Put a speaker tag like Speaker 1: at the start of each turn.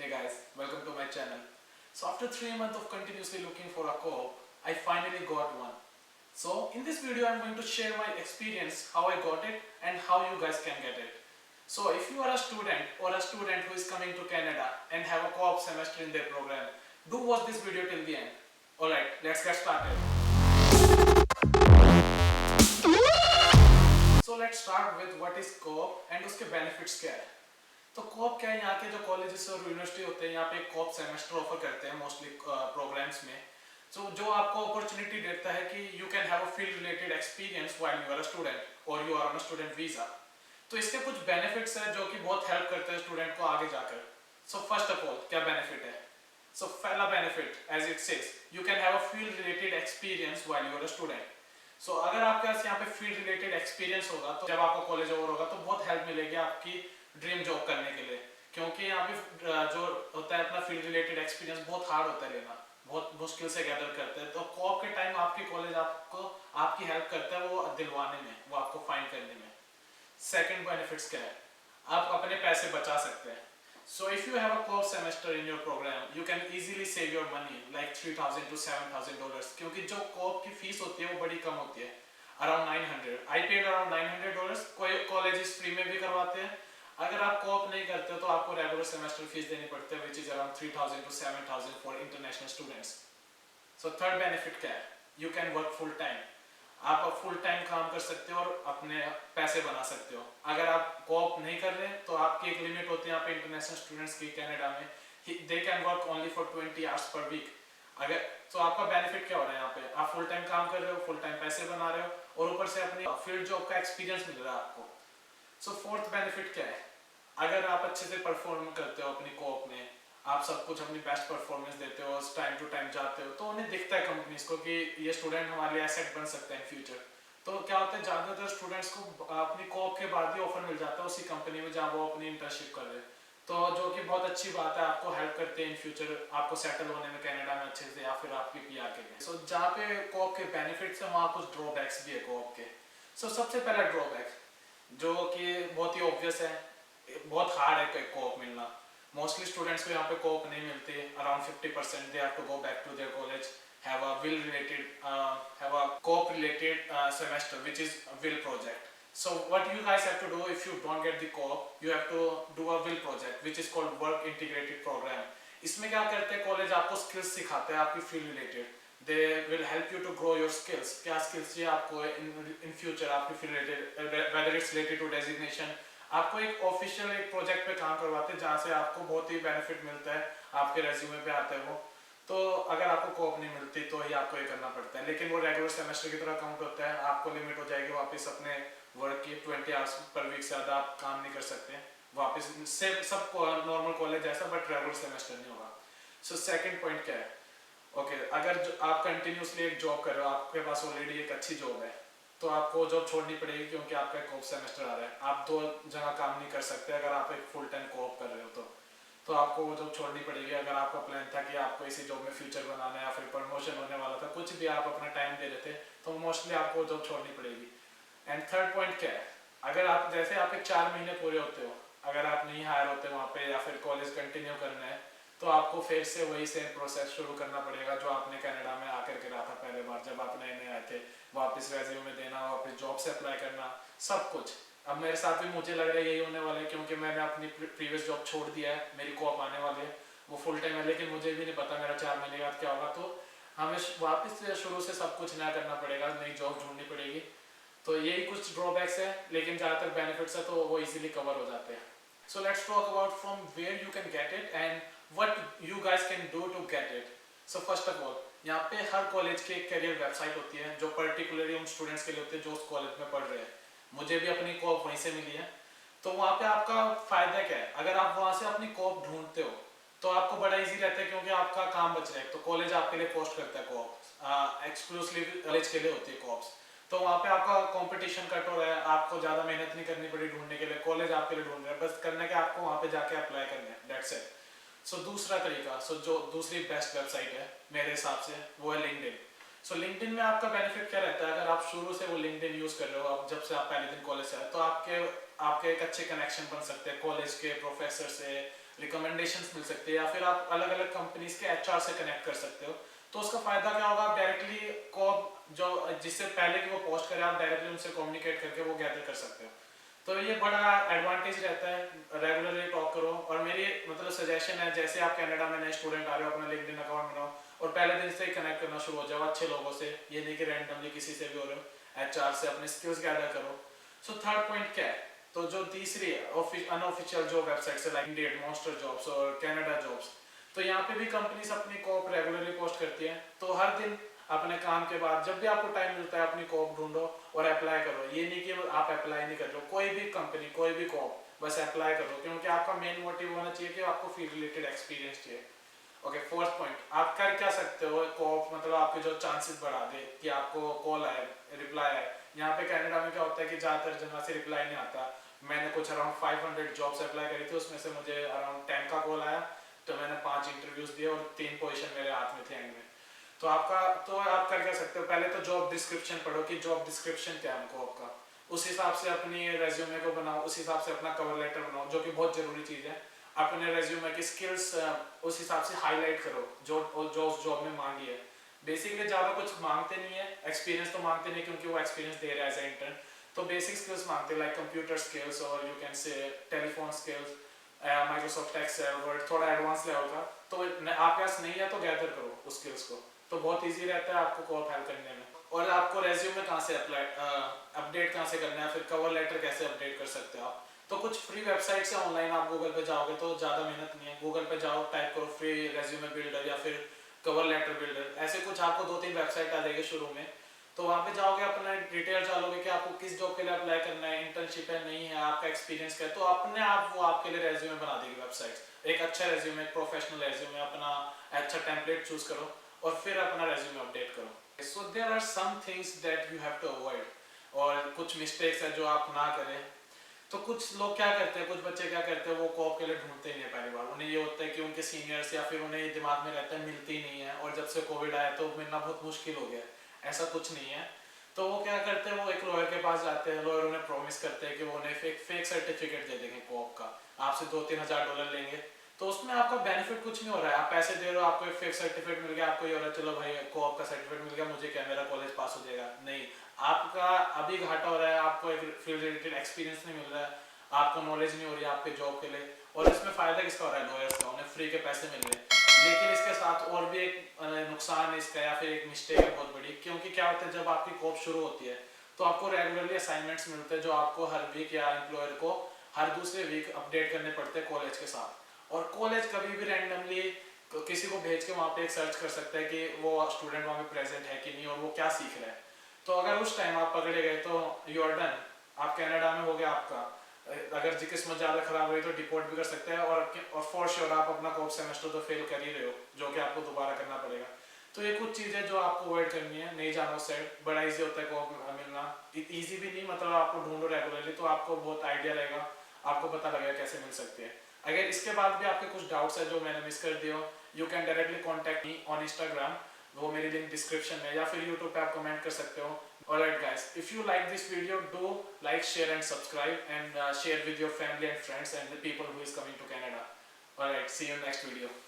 Speaker 1: Hey guys, welcome to my channel. So after 3 months of continuously looking for a co-op, I finally got one. So in this video I'm going to share my experience, how I got it and how you guys can get it. So if you are a student or a student who is coming to Canada and have a co-op semester in their program, do watch this video till the end. Alright, let's get started. So let's start with what is co-op and उसके benefits क्या है. तो कोप क्या है, यहाँ के जो colleges और यूनिवर्सिटी होते हैं यहाँ पे कोप सेमेस्टर ऑफर करते हैं मोस्टली प्रोग्राम्स में. तो जो आपको अपॉर्चुनिटी देता है कि you can have a field related experience while you are a student और you are on a student visa. तो इसके कुछ बेनिफिट्स हैं जो कि बहुत हेल्प करते हैं स्टूडेंट को आगे जाकर. सो फर्स्ट ऑफ ऑल क्या बेनिफिट है. सो पहला benefit as it says you can have a field related experience while you are a student. So अगर आपके पास यहाँ पे फील्ड रिलेटेड एक्सपीरियंस होगा तो जब आपका कॉलेज ओवर होगा तो बहुत हेल्प मिलेगी आपकी ड्रीम जॉब करने के लिए. क्योंकि यहाँ पे जो होता है अपना फील्ड रिलेटेड एक्सपीरियंस बहुत हार्ड होता है लेना, बहुत मुश्किल से गैदर करते हैं. तो कोऑप के टाइम आपकी कॉलेज आपको आपकी हेल्प करता है वो दिलवाने में, वो आपको फाइंड करने में. सेकंड बेनिफिट्स क्या है, आप अपने पैसे बचा सकते हैं. So if you have a co-op semester in your program you can easily save your money like $3,000 to $7,000. क्योंकि जो कोऑप की फीस होती है वो बड़ी कम होती है, अराउंड $900. I paid around $900. कोई कॉलेजेस फ्री में भी करवाते हैं. अगर आप कोऑप नहीं करते हो तो आपको रेगुलर सेमेस्टर फीस देनी पड़ती है which is around $3,000 to $7,000 for international students. So third benefit क्या है, you can work full time. आप फुल टाइम काम कर सकते हो और अपने पैसे बना सकते हो. अगर आप कोऑप नहीं कर रहे तो आपकी एक लिमिट होती है यहाँ पे इंटरनेशनल स्टूडेंट्स की कनाडा में, they can work only for 20 hours per week. अगर तो आपका बेनिफिट क्या हो रहा है, यहाँ पे आप फुल टाइम काम कर रहे हो, फुल टाइम पैसे बना रहे हो और ऊपर से अपनी फील्ड जॉब का एक्सपीरियंस मिल रहा है आपको. सो फोर्थ बेनिफिट क्या है, अगर आप अच्छे से परफॉर्म करते हो अपनी कोऑप में, आप सब कुछ अपनी बेस्ट परफॉर्मेंस देते हो, टाइम टू टाइम जाते हो, तो उन्हें दिखता है कंपनीज को कि ये स्टूडेंट हमारे लिए एसेट बन सकते हैं फ्यूचर. तो क्या होता है ज़्यादातर स्टूडेंट्स को अपनी कोऑप के बाद ही ऑफर मिल जाता है उसी कंपनी में जहाँ वो अपनी इंटर्नशिप कर रहे हैं. तो जो कि बहुत अच्छी बात है, आपको हेल्प करते हैं इन फ्यूचर आपको सेटल होने में कनाडा में अच्छे से या फिर आपकी पीआर के लिए. सो जहाँ पे कोऑप के बेनिफिट्स हैं वहाँ कुछ ड्रॉबैक्स भी है कोऑप के. सो सबसे पहला ड्रॉबैक जो कि बहुत ही ऑब्वियस है, बहुत हार्ड है कोऑप मिलना. मोस्टली स्टूडेंट्स को यहाँ पे कोऑप नहीं मिलती. Around 50% they have to go back to their college, have a will related have a co-op related semester which is will project. So what you guys have to do if you don't get the co-op, you have to do a will project which is called work integrated program. इसमें क्या करते हैं college, आपको skills सिखाते हैं आपकी field related. They will help you to grow your skills. क्या skills चाहिए आपको इन फ्यूचर आपकी field related, whether it's related to designation. आपको एक ऑफिशियल एक प्रोजेक्ट पे काम करवाते हैं जहाँ से आपको बहुत ही बेनिफिट मिलता है, आपके रेज्यूमे पे आता है वो. तो अगर आपको कोऑप नहीं मिलती तो ही आपको ये करना पड़ता है, लेकिन वो रेगुलर सेमेस्टर की तरह काउंट होता है. आपको लिमिट हो जाएगी वापस अपने वर्क की, 20 आवर्स पर वीक से ज़्यादा आप काम नहीं कर सकते वापस से. सब नॉर्मल कॉलेज जैसा बट रेगुलर सेमेस्टर नहीं होगा. सो सेकंड पॉइंट क्या है, ओके अगर आप कंटिन्यूसली एक जॉब कर रहे हो, आपके पास ऑलरेडी एक अच्छी जॉब है, तो आपको जॉब छोड़नी पड़ेगी क्योंकि आपका एक कोऑप सेमेस्टर आ रहा है. आप दो जगह काम नहीं कर सकते अगर आप एक फुल टाइम कोऑप कर रहे हो तो आपको वो जॉब छोड़नी पड़ेगी. अगर आपका प्लान था कि आपको इसी जॉब में फ्यूचर बनाना है या फिर प्रमोशन होने वाला था, कुछ भी आप अपना टाइम दे रहे थे, तो मोस्टली आपको वो जॉब छोड़नी पड़ेगी. एंड थर्ड पॉइंट क्या है, अगर आप जैसे आपके 4 महीने पूरे होते हो, अगर आप नहीं हायर होते वहाँ पे या फिर कॉलेज कंटिन्यू करना है, तो आपको फिर से वही सेम प्रोसेस शुरू करना पड़ेगा जो आपने कनाडा में आकर के रहा था पहले बार जब आप नए नए आए थे. वापस रेज्यूमे देना, वापस जॉब से अप्लाई करना, सब कुछ. अब मेरे साथ भी मुझे लग रहा है यही होने वाला है क्योंकि मैंने अपनी प्रीवियस जॉब छोड़ दिया है. मेरी कोऑप आने वाली है, वो फुल टाइम है, लेकिन मुझे भी नहीं पता मेरा 4 महीने बाद क्या होगा. तो हमें वापस से शुरू से सब कुछ नया करना पड़ेगा, नई जॉब ढूंढनी पड़ेगी. तो यही कुछ ड्रॉबैक्स है, लेकिन ज़्यादातर बेनिफिट्स है तो वो इजीली कवर हो जाते हैं. So let's talk about from where you can get it and what you guys can do to get it. So first of all यहाँ पे हर कॉलेज की एक करियर वेबसाइट होती है जो पर्टिकुलरली उन स्टूडेंट्स के लिए होती है जो उस कॉलेज में पढ़ रहे हैं. मुझे भी अपनी कोऑप वहीं से मिली है. तो वहाँ पे आपका फायदा क्या है, अगर आप वहाँ से अपनी कोऑप ढूंढते हो तो आपको बड़ा इजी रहता है क्योंकि आपका काम बच रहा है. तो कॉलेज आपके लिए पोस्ट करता है कोऑप, एक्सक्लूसिव कॉलेज के लिए होती है कोऑप्स. तो वहाँ पे आपका कंपटीशन कट हो रहा है, आपको ज़्यादा मेहनत नहीं करनी पड़ी ढूंढने के लिए, कॉलेज आपके लिए ढूंढ रहे हैं, बस करने के आपको वहाँ पे जाके अप्लाई करना है, दैट्स इट. सो दूसरा तरीका, जो दूसरी बेस्ट वेबसाइट है मेरे हिसाब से वो है लिंक्डइन. सो लिंक्डइन में आपका बेनिफिट क्या रहता है, अगर आप शुरू से वो लिंक्डइन यूज़ कर रहे हो, आप जब से आप पहले दिन कॉलेज से आए, तो आपके एक अच्छे कनेक्शन बन सकते हैं कॉलेज के प्रोफेसर से, रिकमेंडेशंस मिल सकती है, या फिर आप अलग अलग कंपनीज के एचआर से कनेक्ट कर सकते हो। तो उसका फायदा क्या होगा, आप डायरेक्टली को जो जिससे पहले कि वो पोस्ट करें आप डायरेक्टली उनसे कम्युनिकेट करके वो गैदर कर सकते हो। तो ये बड़ा एडवांटेज रहता है, रेगुलरली टॉक करो। और मेरी मतलब सजेशन है, जैसे आप कनाडा में नए स्टूडेंट आ रहे हो, अपना लिंक्डइन अकाउंट बनाओ और पहले दिन से ही कनेक्ट करना शुरू हो जाओ अच्छे लोगों से, ये नहीं कि रैंडमली किसी से भी हो रहे हो। एचआर से अपने स्किल्स गैदर करो। सो थर्ड पॉइंट क्या है, तो जो तीसरी अनऑफिशियल जो वेबसाइट्स है लाइक इंडीड, मॉन्स्टर जॉब्स और कनाडा जॉब्स, तो यहाँ पे भी कंपनीज अपनी कॉप रेगुलरली पोस्ट करती है। तो हर दिन अपने काम के बाद जब भी आपको टाइम मिलता है अपनी कॉप ढूंढो और अप्लाई करो। ये नहीं कि आप अप्लाई नहीं कर रहे हो, कोई भी कंपनी कोई भी कॉप, बस अप्लाई करो, क्योंकि आपका मेन मोटिव होना चाहिए कि आपको फील्ड रिलेटेड एक्सपीरियंस चाहिए। ओके, फोर्थ पॉइंट, आप कर क्या सकते हो कॉप, मतलब आपके जो चांसेस बढ़ा दे कि आपको कॉल आए, रिप्लाई आए। यहाँ पे कनाडा में क्या होता है कि ज़्यादातर जगह से रिप्लाई नहीं आता। मैंने कुछ अराउंड 500 जॉब्स अप्लाई करी थी, उसमें से मुझे अराउंड 10 का कॉल आया। तो मैंने 5 इंटरव्यूज दिए और 3 पोजीशन मेरे हाथ में थे एंड में। तो आप कर क्या सकते हो, पहले तो जॉब डिस्क्रिप्शन पढ़ो कि जॉब डिस्क्रिप्शन क्या है हमको आपका, उस हिसाब से अपनी रेज्यूमे को बनाओ, उस हिसाब से अपना कवर लेटर बनाओ, जो कि बहुत जरूरी चीज़ है। अपने रेज्यूमे की स्किल्स उस हिसाब से हाईलाइट करो जो उस जॉब में मांगी है। बेसिकली ज़्यादा कुछ मांगते नहीं है, एक्सपीरियंस तो मांगते नहीं क्योंकि वो एक्सपीरियंस दे रहा है एज ए इंटर्न। तो बेसिक स्किल्स मांगते हैं लाइक कंप्यूटर स्किल्स और you can say telephone skills, Microsoft Excel, Word, थोड़ा एडवांस लेवल का। तो आपके पास नहीं है तो गैदर करो उस स्किल्स को, तो बहुत ईजी रहता है आपको कॉप हेल्प करने में। और आपको रेज्यूमे कहाँ से अपडेट कहाँ से करना है, फिर कवर लेटर कैसे अपडेट कर सकते हो आप। तो कुछ फ्री वेबसाइट से ऑनलाइन आप गूगल पे जाओगे तो ज़्यादा मेहनत नहीं है, गूगल पे जाओ, टाइप करो फ्री रेज्यूमे बिल्डर या फिर कवर लेटर बिल्डर, ऐसे कुछ आपको 2-3 वेबसाइट आ जाएगी शुरू में। तो वहाँ पे जाओगे, अपना डिटेल डालोगे कि आपको किस जॉब के लिए अप्लाई करना है, इंटर्नशिप है नहीं है, आपका एक्सपीरियंस क्या है, तो अपने आप वो आपके लिए रेज्यूमे बना देगी वेबसाइट। एक अच्छा रेज्यूमे, एक प्रोफेशनल रेज्यूमे, अपना अच्छा टेम्पलेट चूज करो और फिर अपना रेज्यूमे अपडेट करो। So there are some things that you have to avoid, और कुछ मिस्टेक्स है जो आप ना करें। तो कुछ लोग क्या करते हैं, कुछ बच्चे क्या करते हैं, वो कॉप के लिए ढूंढते ही नहीं पहली बार। उन्हें ये होता है कि उनके सीनियर्स या फिर उन्हें दिमाग में रहता है मिलती नहीं है, और जब से कोविड आया तो मिलना बहुत मुश्किल हो गया। ऐसा कुछ नहीं है। तो वो क्या करते हैं, वो एक लॉयर के पास जाते हैं, लॉयर उन्हें प्रॉमिस करते हैं कि वो उन्हें फेक सर्टिफिकेट दे देंगे कॉप का, आपसे $2-3 हज़ार लेंगे। तो उसमें आपका बेनिफिट कुछ नहीं हो रहा है, आप पैसे दे रहे हो, आपको एक फेक सर्टिफिकेट मिल गया, आपको ये हो रहा है चलो भाई कॉप का सर्टिफिकेट मिल गया, मुझे क्या, मेरा कॉलेज पास हो जाएगा। नहीं, आपका अभी घाटा हो रहा है, आपको एक फील्ड रिलेटेड एक्सपीरियंस नहीं मिल रहा है, आपको नॉलेज नहीं हो रही है आपके जॉब के लिए। और इसमें फायदा किसका हो रहा है, लॉयर्स का, उन्हें फ्री के पैसे मिल रहे हैं। लेकिन इसके साथ और भी एक नुकसान है इसका, या फिर एक मिस्टेक है बहुत बड़ी। क्योंकि क्या होता है, जब आपकी कॉप शुरू होती है तो आपको रेगुलरली असाइनमेंट्स मिलते हैं जो आपको हर वीक या एम्प्लॉयर को हर दूसरे वीक अपडेट करने पड़ते हैं कॉलेज के साथ। और कॉलेज कभी भी रैंडमली किसी को भेज के वहाँ पे एक सर्च कर सकता है कि वो स्टूडेंट वहाँ पे प्रेजेंट है कि नहीं और वो क्या सीख रहा है। तो अगर उस टाइम आप पकड़े गए तो यू आर डन, आप कनाडा में हो गया आपका। अगर जी किस्मत ज़्यादा खराब रही तो डिपोर्ट भी कर सकते हैं, और फॉर श्योर आप अपना कॉप सेमेस्टर तो फेल कर ही रहे हो, जो कि आपको दोबारा करना पड़ेगा। तो ये कुछ चीज़ें जो आपको अवॉइड करनी है, नहीं जाना उस साइड। बड़ा इजी होता है कॉप मिलना, इजी भी नहीं, मतलब आपको ढूंढो रेगुलरली तो आपको बहुत आइडिया रहेगा, आपको पता लगेगा कैसे मिल सकती है। अगर इसके बाद भी आपके कुछ डाउट्स है जो मैंने मिस कर दिए हो, you can directly contact me on Instagram, वो मेरी लिंक डिस्क्रिप्शन में, या फिर यूट्यूब पे आप कमेंट कर सकते हो। Alright guys, if you like this video, do like, share and subscribe, and share with your family and friends and the people who is coming to Canada. Alright, see you in next video.